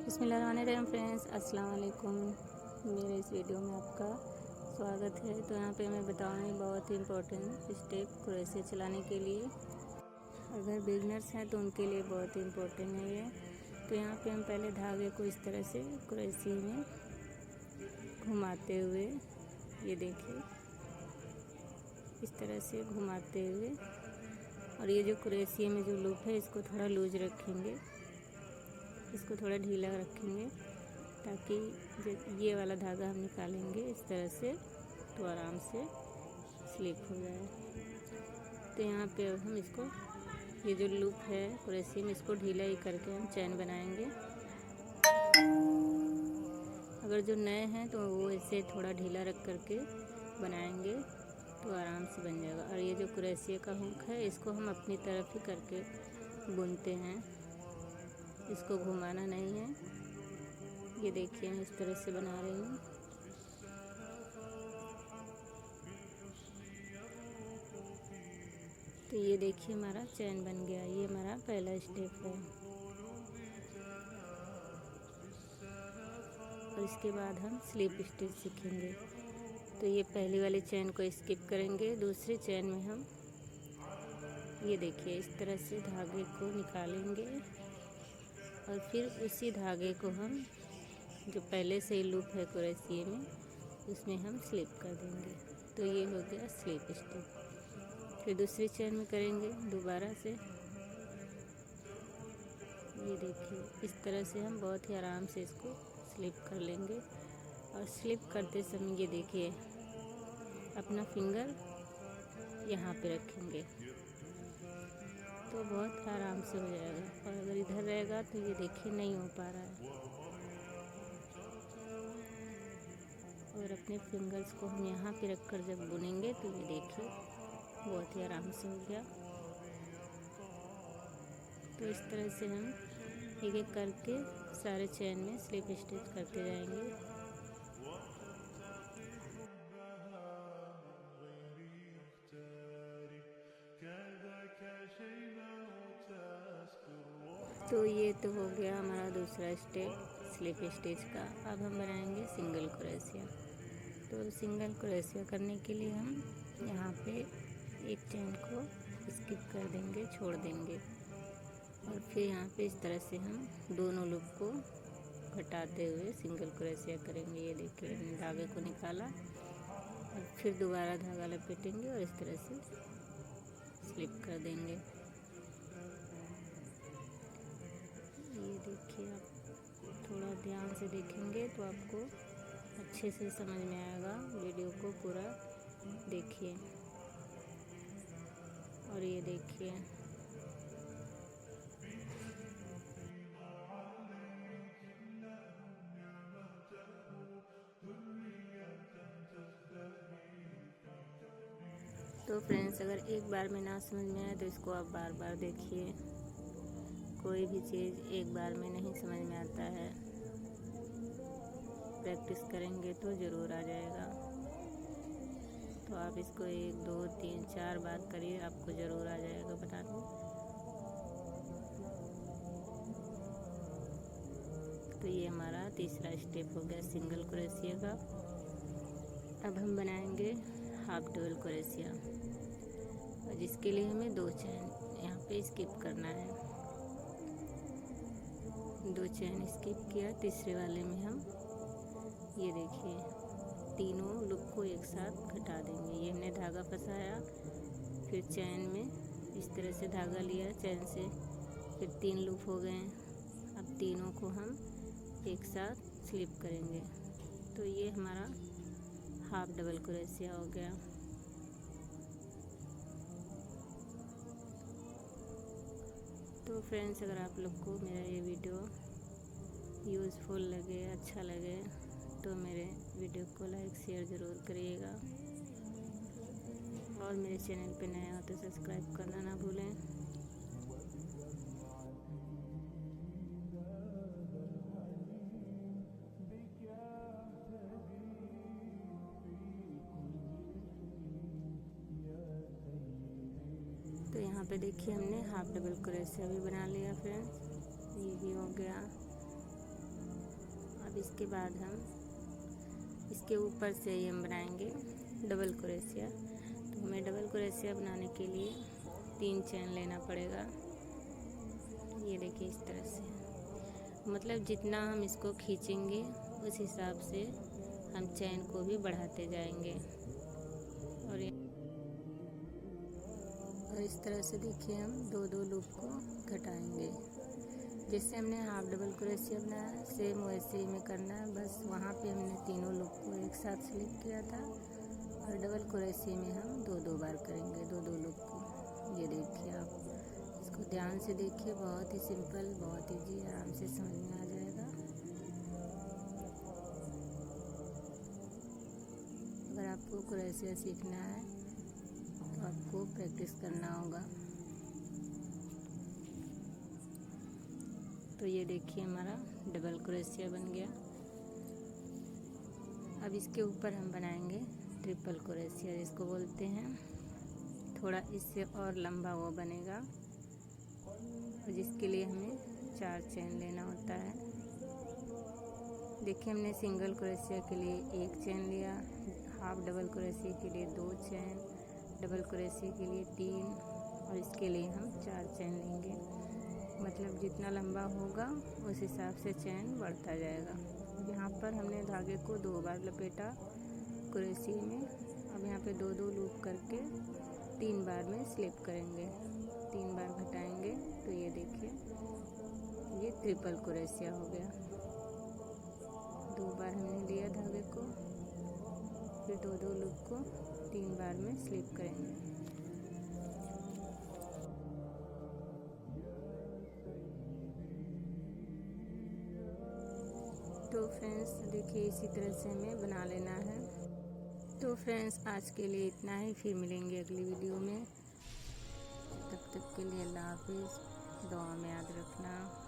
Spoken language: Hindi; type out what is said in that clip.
बिस्मिल्लाहिर्रहमानिर्रहीम फ्रेंड्स, अस्सलाम वालेकुम। मेरे इस वीडियो में आपका स्वागत है। तो यहाँ पे मैं बताऊँगी बहुत ही इम्पोर्टेंट स्टेप क्रोशे चलाने के लिए। अगर बिगनर्स हैं तो उनके लिए बहुत ही इम्पोर्टेंट है ये। तो यहाँ पे हम पहले धागे को इस तरह से क्रोशे में घुमाते हुए, ये देखिए इस तरह से घुमाते हुए, और ये जो क्रोशे में जो लूप है इसको थोड़ा लूज रखेंगे, इसको थोड़ा ढीला रखेंगे ताकि ये वाला धागा हम निकालेंगे इस तरह से तो आराम से स्लिप हो जाए। तो यहाँ पे अब हम इसको, ये जो लूप है क्रोशे में, इसको ढीला ही करके हम चैन बनाएंगे। अगर जो नए हैं तो वो इसे थोड़ा ढीला रख करके बनाएंगे तो आराम से बन जाएगा। और ये जो क्रोशे का हुक है इसको हम अपनी तरफ ही करके बुनते हैं, इसको घुमाना नहीं है। ये देखिए मैं इस तरह से बना रही हूँ। तो ये देखिए हमारा चैन बन गया, ये हमारा पहला स्टेप है। और इसके बाद हम स्लिप स्टिच सीखेंगे। तो ये पहली वाली चैन को स्किप करेंगे, दूसरी चैन में हम ये देखिए इस तरह से धागे को निकालेंगे और फिर उसी धागे को हम जो पहले से ही लूप है क्रोशे में उसमें हम स्लिप कर देंगे। तो ये हो गया स्लिप स्टिच। फिर दूसरी चैन में करेंगे दोबारा से, ये देखिए इस तरह से हम बहुत ही आराम से इसको स्लिप कर लेंगे। और स्लिप करते समय ये देखिए अपना फिंगर यहाँ पे रखेंगे तो बहुत आराम से हो जाएगा। और अगर इधर रहेगा तो ये देखिए नहीं हो पा रहा है। और अपने फिंगर्स को हम यहाँ पे रखकर जब बुनेंगे तो ये देखिए बहुत ही आराम से हो गया। तो इस तरह से हम एक एक करके सारे चैन में स्लिप स्टिच करते जाएंगे। तो ये तो हो गया हमारा दूसरा स्टेप स्लिप स्टिच का। अब हम बनाएंगे सिंगल क्रोशिया। तो सिंगल क्रोशिया करने के लिए हम यहाँ पे एक चैन को स्किप कर देंगे, छोड़ देंगे, और फिर यहाँ पे इस तरह से हम दोनों लूप को घटाते हुए सिंगल क्रोशिया करेंगे। ये देखिए हमने धागे को निकाला और फिर दोबारा धागा लपेटेंगे और इस तरह से स्लिप कर देंगे। ये देखिए आप थोड़ा ध्यान से देखेंगे तो आपको अच्छे से समझ में आएगा। वीडियो को पूरा देखिए। और ये देखिए तो फ्रेंड्स, अगर एक बार में ना समझ में आए तो इसको आप बार बार देखिए। कोई भी चीज़ एक बार में नहीं समझ में आता है, प्रैक्टिस करेंगे तो ज़रूर आ जाएगा। तो आप इसको 1 2 3 4 बार करिए, आपको ज़रूर आ जाएगा बनाने। तो ये हमारा तीसरा स्टेप हो गया सिंगल क्रोशिया का। अब हम बनाएंगे हाफ डबल क्रोशिया, और जिसके लिए हमें 2 चैन यहाँ पे स्किप करना है। 2 चैन स्किप किया, तीसरे वाले में हम ये देखिए तीनों लूप को एक साथ घटा देंगे। ये हमने धागा फंसाया, फिर चैन में इस तरह से धागा लिया चैन से, फिर 3 लूप हो गए। अब तीनों को हम एक साथ स्लिप करेंगे। तो ये हमारा हाफ डबल क्रोशिया हो गया। तो फ्रेंड्स, अगर आप लोग को मेरा ये वीडियो यूज़फुल लगे, अच्छा लगे, तो मेरे वीडियो को लाइक शेयर ज़रूर करिएगा। और मेरे चैनल पे नया हो तो सब्सक्राइब करना ना भूलें। तो यहाँ पे देखिए हमने हाफ डबल क्रोशिया भी बना लिया फ्रेंड्स, ये भी हो गया। इसके बाद हम इसके ऊपर से ही हम बनाएंगे डबल क्रोशिया। तो हमें डबल क्रोशिया बनाने के लिए 3 चेन लेना पड़ेगा। ये देखिए इस तरह से, मतलब जितना हम इसको खींचेंगे उस हिसाब से हम चेन को भी बढ़ाते जाएंगे। और इस तरह से देखिए हम 2-2 लूप को घटाएंगे। जैसे हमने हाफ डबल क्रोशिया बनाया सेम वैसे ही में करना है। बस वहाँ पे हमने तीनों लूप को एक साथ स्लिप किया था और डबल क्रोशिया में हम 2-2 बार करेंगे 2-2 लूप को। ये देखिए आप इसको ध्यान से देखिए, बहुत ही सिंपल, बहुत ईजी, आराम से समझ में आ जाएगा। अगर आपको क्रोशिया सीखना है तो आपको प्रैक्टिस करना होगा। तो ये देखिए हमारा डबल क्रोशिया बन गया। अब इसके ऊपर हम बनाएंगे ट्रिपल क्रोशिया जिसको बोलते हैं। थोड़ा इससे और लंबा वो बनेगा और जिसके लिए हमें 4 चेन लेना होता है। देखिए हमने सिंगल क्रोशिया के लिए 1 चेन लिया, हाफ डबल क्रोशिया के लिए 2 चेन, डबल क्रोशिया के लिए 3 और इसके लिए हम 4 चेन लेंगे। मतलब जितना लंबा होगा उस हिसाब से चेन बढ़ता जाएगा। यहाँ पर हमने धागे को 2 बार लपेटा क्रोशिया में। अब यहाँ पे 2-2 लूप करके 3 बार में स्लिप करेंगे, 3 बार घटाएंगे। तो ये देखिए ये ट्रिपल क्रोशिया हो गया। 2 बार हमने लिया धागे को, फिर 2-2 लूप को 3 बार में स्लिप करेंगे। तो फ्रेंड्स देखिए इसी तरह से हमें बना लेना है। तो फ्रेंड्स आज के लिए इतना ही, फिर मिलेंगे अगली वीडियो में। तब तक के लिए अल्लाह हाफिज़। दुआ में याद रखना।